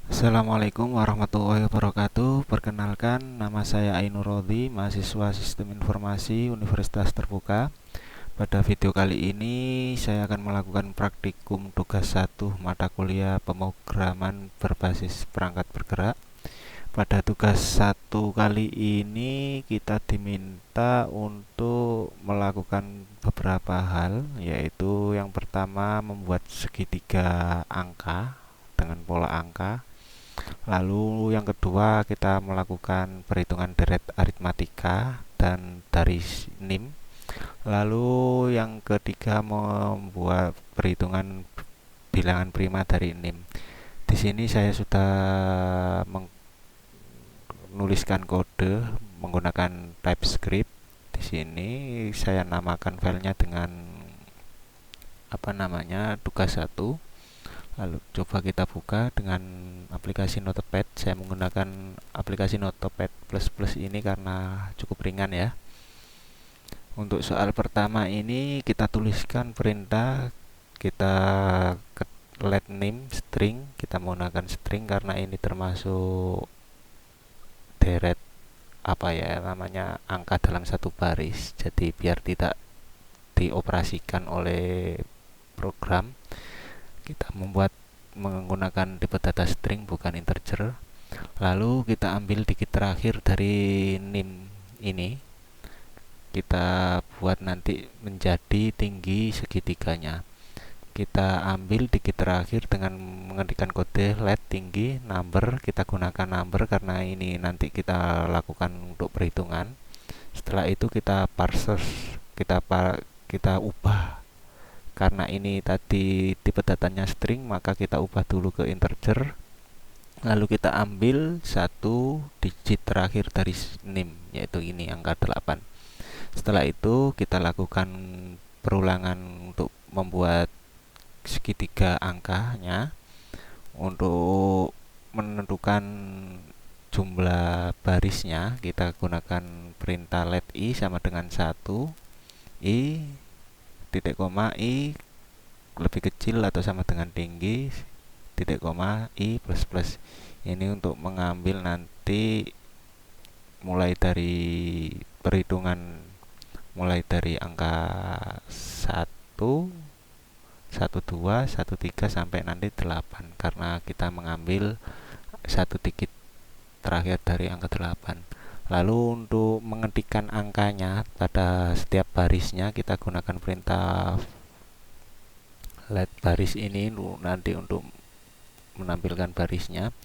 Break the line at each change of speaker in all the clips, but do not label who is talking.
Assalamualaikum warahmatullahi wabarakatuh. Perkenalkan, nama saya Ainur Rodi, mahasiswa Sistem Informasi Universitas Terbuka. Pada video kali ini saya akan melakukan praktikum tugas 1 mata kuliah pemrograman berbasis perangkat bergerak. Pada tugas 1 kali ini kita diminta untuk melakukan beberapa hal, yaitu yang pertama membuat segitiga angka dengan pola angka. Lalu yang kedua kita melakukan perhitungan deret aritmatika dan dari NIM. Lalu yang ketiga membuat perhitungan bilangan prima dari NIM. Di sini saya sudah menuliskan kode menggunakan TypeScript. Di sini saya namakan filenya dengan tugas 1. Lalu coba kita buka dengan aplikasi Notepad. Saya menggunakan aplikasi Notepad++ ini karena cukup ringan ya. Untuk soal pertama ini kita tuliskan perintah, kita let name string, kita menggunakan string karena ini termasuk deret angka dalam satu baris. Jadi biar tidak dioperasikan oleh program, kita membuat menggunakan tipe data string bukan integer. Lalu kita ambil digit terakhir dari nim ini, kita buat nanti menjadi tinggi segitiganya. Kita ambil digit terakhir dengan mengetikkan kode let tinggi number. Kita gunakan number karena ini nanti kita lakukan untuk perhitungan. Setelah itu kita parse, kita ubah. Karena ini tadi tipe datanya string, maka kita ubah dulu ke integer. Lalu kita ambil satu digit terakhir dari nim, yaitu ini angka 8. Setelah itu kita lakukan perulangan untuk membuat segitiga angkanya. Untuk menentukan jumlah barisnya, kita gunakan perintah let i sama dengan 1, i titik koma i lebih kecil atau sama dengan tinggi titik koma i plus plus. Ini untuk mengambil nanti mulai dari perhitungan mulai dari angka 1, 12, 13 sampai nanti 8 karena kita mengambil satu digit terakhir dari angka 8. Lalu untuk mengetikkan angkanya pada setiap barisnya kita gunakan perintah let baris ini nanti untuk menampilkan barisnya.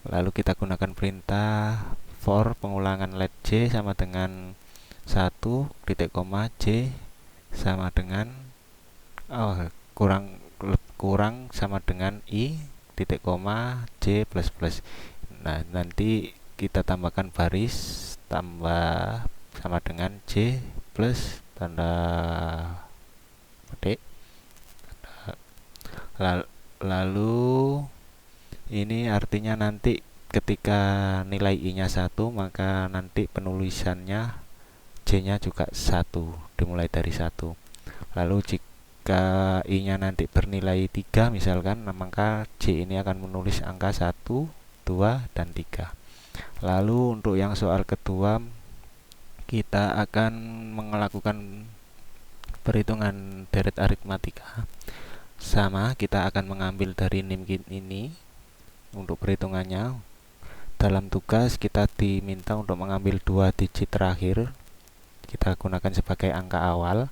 Lalu kita gunakan perintah for pengulangan let j sama dengan 1 titik koma j sama dengan kurang sama dengan i titik koma j plus plus. Nah, nanti kita tambahkan baris tambah sama dengan j plus tanda petik. Lalu ini artinya nanti ketika nilai i-nya 1, maka nanti penulisannya j-nya juga 1, dimulai dari 1. Lalu jika i-nya nanti bernilai 3 misalkan, maka j ini akan menulis angka 1, 2, dan 3. Lalu untuk yang soal kedua, kita akan melakukan perhitungan deret aritmatika. Sama, kita akan mengambil dari nim ini untuk perhitungannya. Dalam tugas kita diminta untuk mengambil 2 digit terakhir, kita gunakan sebagai angka awal.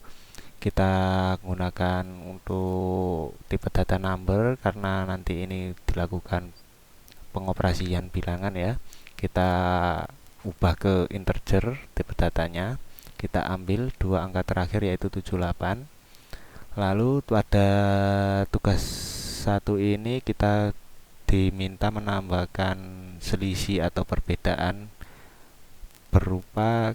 Kita gunakan untuk tipe data number karena nanti ini dilakukan pengoperasian bilangan ya. Kita ubah ke integer tipe datanya. Kita ambil 2 angka terakhir yaitu 78. Lalu pada tugas 1 ini kita diminta menambahkan selisih atau perbedaan berupa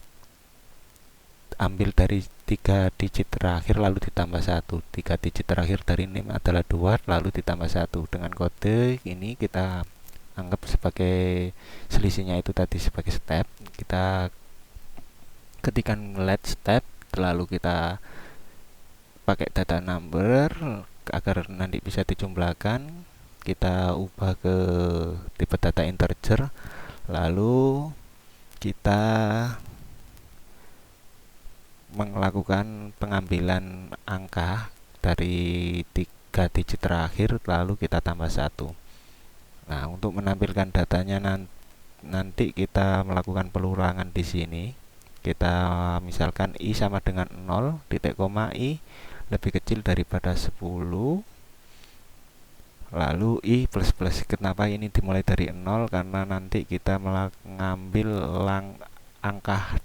ambil dari 3 digit terakhir lalu ditambah 1. 3 digit terakhir dari nim adalah 2 lalu ditambah 1. Dengan kode ini kita anggap sebagai selisihnya itu tadi sebagai step. Kita ketikkan let step, lalu kita pakai data number agar nanti bisa dijumlahkan. kita ubah ke tipe data integer, lalu kita melakukan pengambilan angka dari 3 digit terakhir, lalu kita tambah 1. Nah, untuk menampilkan datanya nanti kita melakukan pelurangan di sini. Kita misalkan i sama dengan 0, titik koma i lebih kecil daripada 10, lalu i plus plus. Kenapa ini dimulai dari 0? Karena nanti kita mengambil angka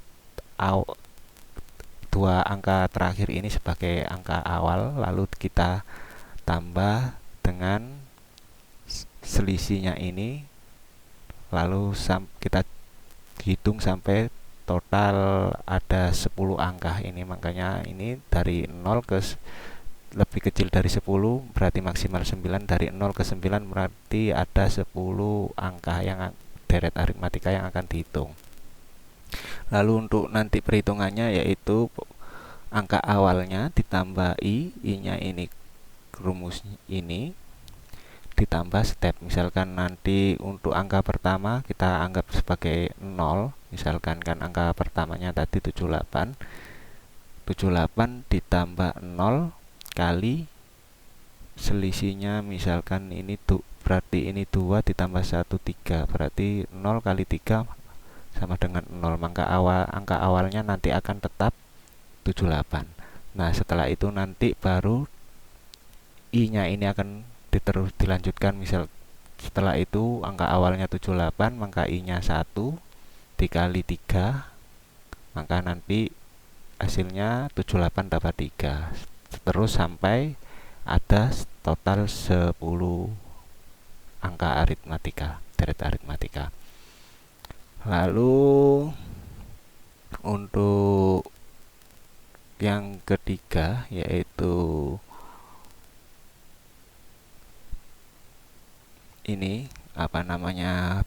dua angka terakhir ini sebagai angka awal, lalu kita tambah dengan selisihnya ini, lalu kita hitung sampai total ada 10 angka ini. Makanya ini dari 0 ke lebih kecil dari 10 berarti maksimal 9, dari 0 ke 9 berarti ada 10 angka yang deret aritmatika yang akan dihitung. Lalu untuk nanti perhitungannya yaitu angka awalnya ditambah i-nya ini rumus ini ditambah step. Misalkan nanti untuk angka pertama kita anggap sebagai 0, misalkan kan angka pertamanya tadi 78 ditambah 0 kali selisihnya, misalkan ini berarti ini 2 ditambah 1 3, berarti 0 kali 3 sama dengan 0, maka angka awalnya nanti akan tetap 78. Nah, setelah itu nanti baru i-nya ini akan terus dilanjutkan. Misal setelah itu angka awalnya 78, maka i-nya 1 dikali 3, maka nanti hasilnya 78 dapat 3. Terus sampai ada total 10 angka aritmatika, deret aritmatika. Lalu untuk yang ketiga yaitu ini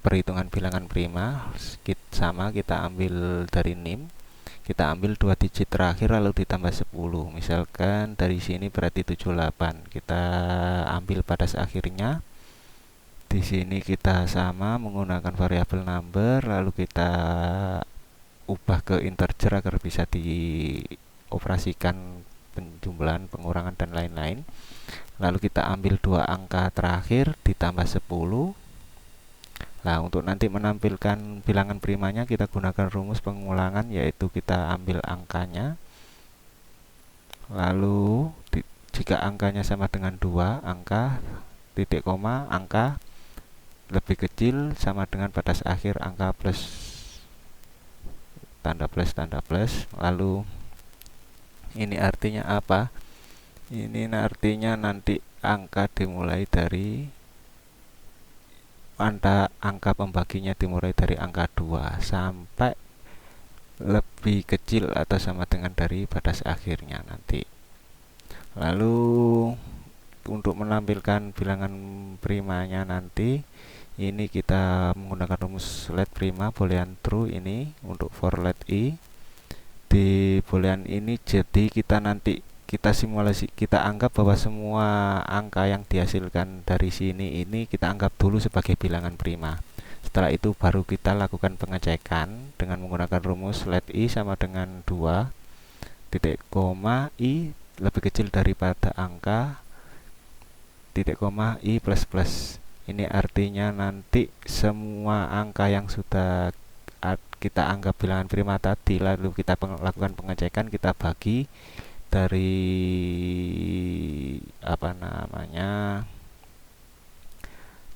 perhitungan bilangan prima. Sama, kita ambil dari nim, kita ambil 2 digit terakhir lalu ditambah 10. Misalkan dari sini berarti 78, kita ambil batas akhirnya. Di sini kita sama menggunakan variabel number, lalu kita ubah ke integer agar bisa dioperasikan penjumlahan, pengurangan dan lain-lain. Lalu kita ambil 2 angka terakhir ditambah 10. Nah, untuk nanti menampilkan bilangan primanya kita gunakan rumus pengulangan, yaitu kita ambil angkanya, lalu jika angkanya sama dengan 2, angka titik koma angka lebih kecil sama dengan batas akhir angka plus, tanda plus. Lalu ini artinya apa? Ini artinya nanti angka dimulai dari angka pembaginya dimulai dari angka 2 sampai lebih kecil atau sama dengan dari batas akhirnya nanti. Lalu untuk menampilkan bilangan primanya nanti ini kita menggunakan rumus let prima boolean true ini untuk for let i. Di boolean ini jadi kita simulasi, kita anggap bahwa semua angka yang dihasilkan dari sini ini kita anggap dulu sebagai bilangan prima. Setelah itu baru kita lakukan pengecekan dengan menggunakan rumus let i sama dengan 2 titik koma i lebih kecil daripada angka titik koma i plus plus. Ini artinya nanti semua angka yang sudah kita anggap bilangan prima tadi, lalu kita lakukan pengecekan, kita bagi dari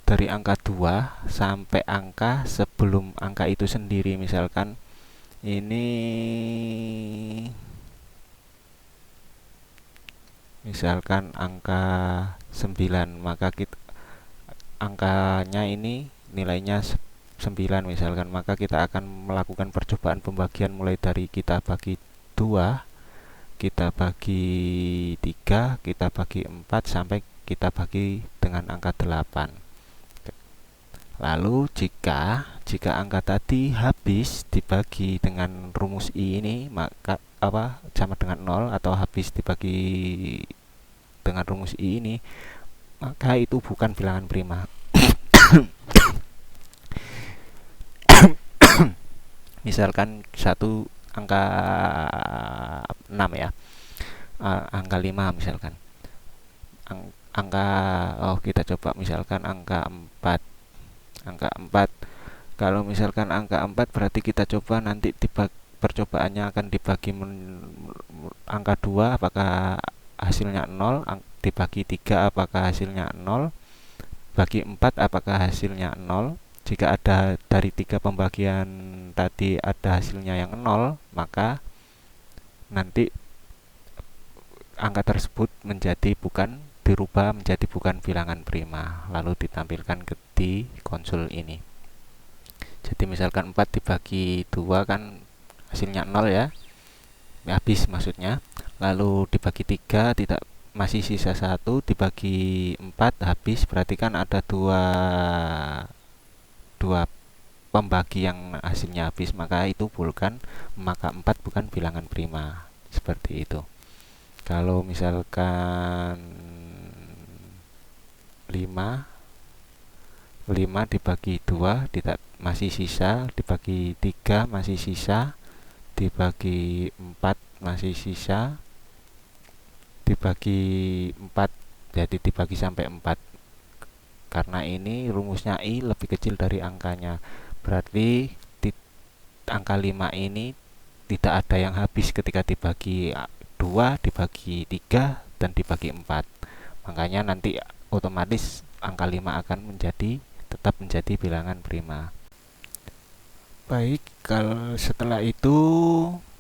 dari angka 2 sampai angka sebelum angka itu sendiri. Misalkan ini angka 9, maka angkanya ini nilainya 9 misalkan, maka kita akan melakukan percobaan pembagian mulai dari kita bagi 2, kita bagi 3, kita bagi 4 sampai kita bagi dengan angka 8. Lalu jika angka tadi habis dibagi dengan rumus i ini, maka sama dengan 0 atau habis dibagi dengan rumus i ini, maka itu bukan bilangan prima. Misalkan satu angka 6 ya, angka 5 misalkan. Angka kita coba misalkan angka 4. Angka 4. Kalau misalkan angka 4 berarti kita coba nanti percobaannya akan dibagi angka 2 apakah hasilnya 0, dibagi 3 apakah hasilnya 0, bagi 4 apakah hasilnya 0. Jika ada dari 3 pembagian tadi ada hasilnya yang 0, maka nanti angka tersebut dirubah menjadi bukan bilangan prima, lalu ditampilkan di konsol ini. Jadi misalkan 4 dibagi 2 kan hasilnya 0 ya, habis maksudnya. Lalu dibagi 3 tidak, masih sisa 1, dibagi 4 habis, berarti kan ada dua pembagi yang hasilnya habis, maka 4 bukan bilangan prima. Seperti itu. Kalau misalkan 5 dibagi 2 tidak, masih sisa, dibagi 3 masih sisa, dibagi 4 masih sisa, dibagi 4, jadi dibagi sampai 4. Karena ini rumusnya I lebih kecil dari angkanya, berarti angka 5 ini tidak ada yang habis ketika dibagi 2, dibagi 3, dan dibagi 4. Makanya nanti otomatis angka 5 akan tetap menjadi bilangan prima. Baik, kalau setelah itu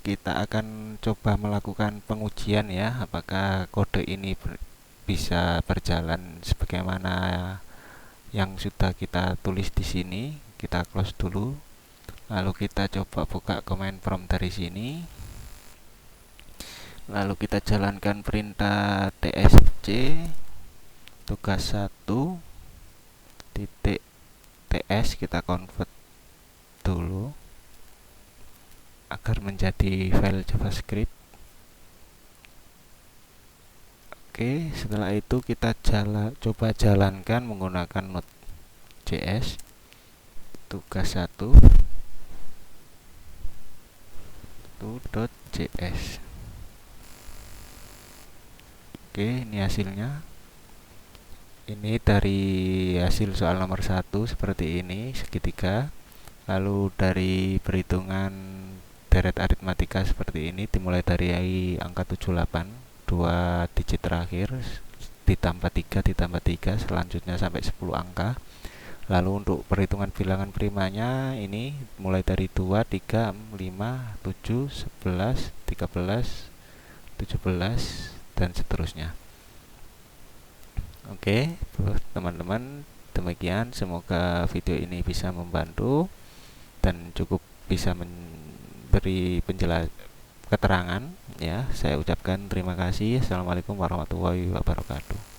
kita akan coba melakukan pengujian ya, apakah kode ini bisa berjalan sebagaimana yang sudah kita tulis di sini. Kita close dulu, lalu kita coba buka command prompt dari sini, lalu kita jalankan perintah tsc tugas 1 titik ts, kita convert dulu agar menjadi file JavaScript. Oke, setelah itu kita coba jalankan menggunakan Node.js tugas 1 .js. Oke, ini hasilnya. Ini dari hasil soal nomor 1 seperti ini, segitiga. Lalu dari perhitungan deret aritmatika seperti ini, dimulai dari angka 78, 2 digit terakhir, ditambah 3, selanjutnya sampai 10 angka. Lalu untuk perhitungan bilangan primanya ini mulai dari 2, 3, 5, 7, 11, 13, 17, dan seterusnya. Oke, teman-teman, demikian. Semoga video ini bisa membantu dan cukup bisa memberi keterangan ya. Saya ucapkan terima kasih. Assalamualaikum warahmatullahi wabarakatuh.